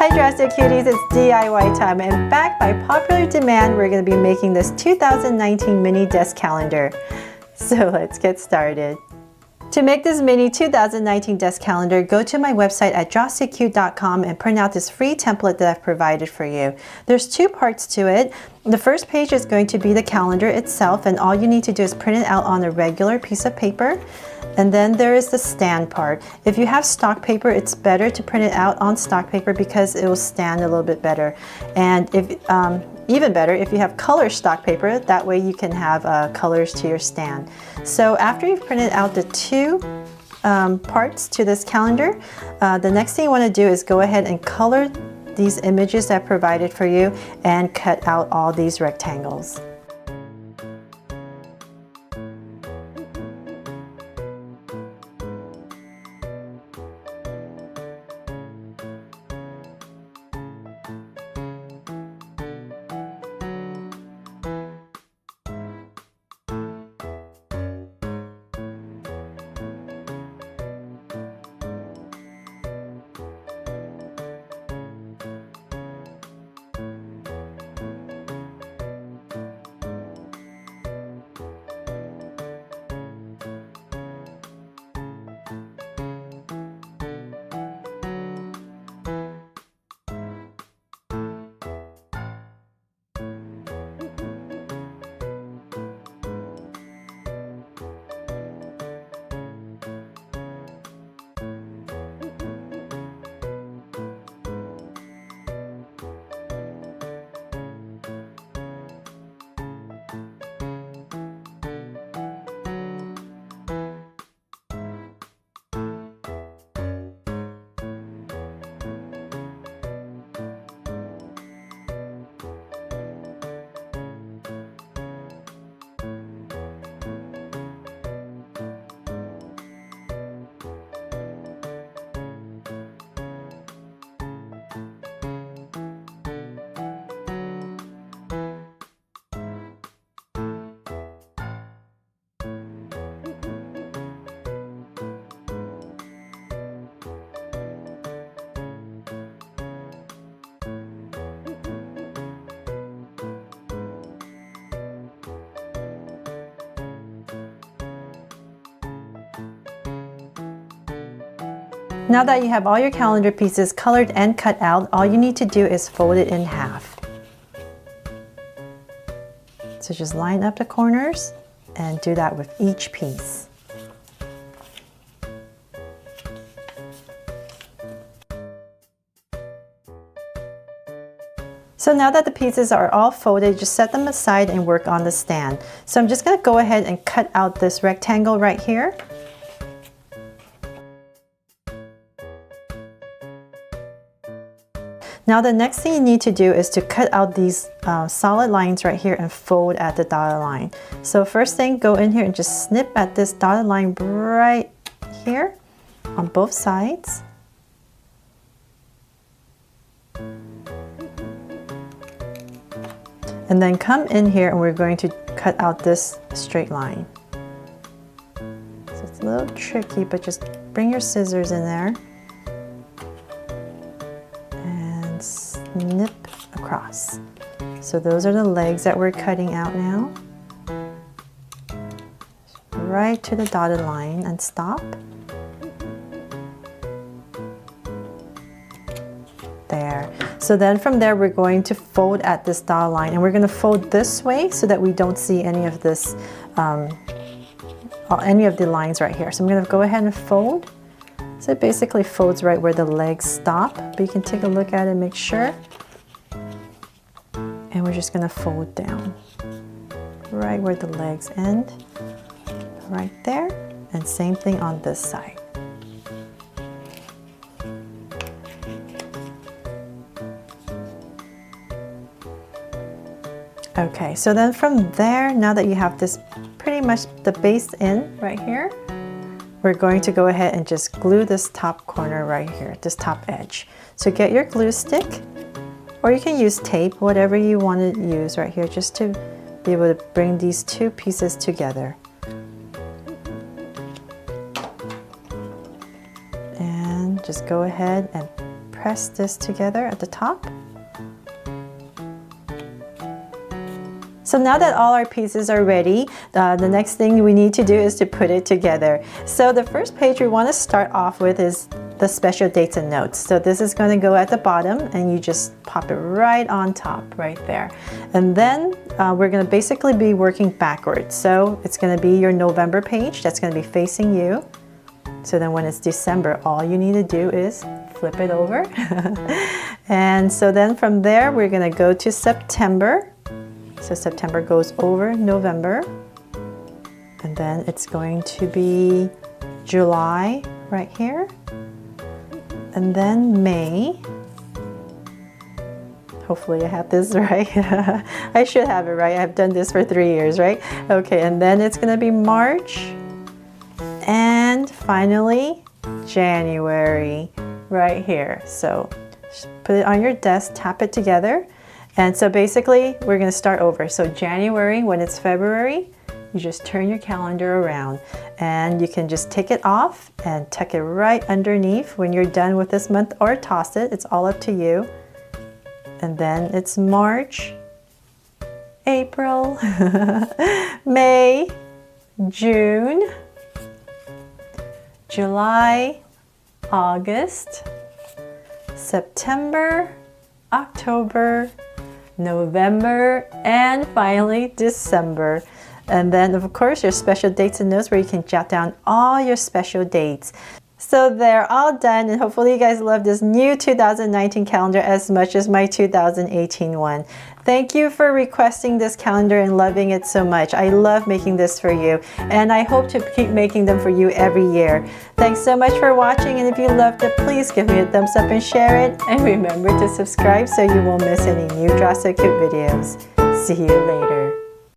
Hi Drastic Cuties, it's DIY time, and back by popular demand, we're going to be making this 2019 mini desk calendar. So let's get started. To make this mini 2019 desk calendar, go to my website at drasticcute.com and print out this free template that I've provided for you. There's two parts to it. The first page is going to be the calendar itself, and all you need to do is print it out on a regular piece of paper. And then there is the stand part. If you have stock paper, it's better to print it out on stock paper because it will stand a little bit better. And if even better, if you have color stock paper, that way you can have colors to your stand. So after you've printed out the two parts to this calendar, the next thing you want to do is go ahead and color these images that I provided for you and cut out all these rectangles. Now that you have all your calendar pieces colored and cut out, all you need to do is fold it in half. So just line up the corners and do that with each piece. So now that the pieces are all folded, just set them aside and work on the stand. So I'm just going to go ahead and cut out this rectangle right here. Now the next thing you need to do is to cut out these solid lines right here and fold at the dotted line. So first thing, go in here and just snip at this dotted line right here on both sides. And then come in here and we're going to cut out this straight line. So it's a little tricky, but just bring your scissors in there. Snip across. So those are the legs that we're cutting out now. Right to the dotted line and stop. There. So then from there we're going to fold at this dotted line, and we're going to fold this way so that we don't see any of this, any of the lines right here. So I'm going to go ahead and fold. So it basically folds right where the legs stop, but you can take a look at it and make sure. And we're just going to fold down right where the legs end, right there, and same thing on this side. Okay, so then from there, now that you have this pretty much the base in right here, we're going to go ahead and just glue this top corner right here, this top edge. So get your glue stick, or you can use tape, whatever you want to use right here, just to be able to bring these two pieces together. And just go ahead and press this together at the top. So now that all our pieces are ready, the next thing we need to do is to put it together. So the first page we want to start off with is the special dates and notes. So this is going to go at the bottom and you just pop it right on top right there. And then we're going to basically be working backwards. So it's going to be your November page that's going to be facing you. So then when it's December, all you need to do is flip it over. And so then from there, we're going to go to September. So September goes over November, and then it's going to be July right here, and then May. Hopefully I have this right. I should have it right. I've done this for 3 years, right? Okay, and then it's going to be March, and finally January right here. So just put it on your desk, tap it together. And so basically, we're going to start over. So January, when it's February, you just turn your calendar around and you can just take it off and tuck it right underneath when you're done with this month, or toss it. It's all up to you. And then it's March, April, May, June, July, August, September, October, November, and finally December. And then of course your special dates and notes where you can jot down all your special dates. So they're all done, and hopefully you guys love this new 2019 calendar as much as my 2018 one. Thank you for requesting this calendar and loving it so much. I love making this for you, and I hope to keep making them for you every year. Thanks so much for watching, and if you loved it, please give me a thumbs up and share it. And remember to subscribe so you won't miss any new Draw So Cute videos. See you later.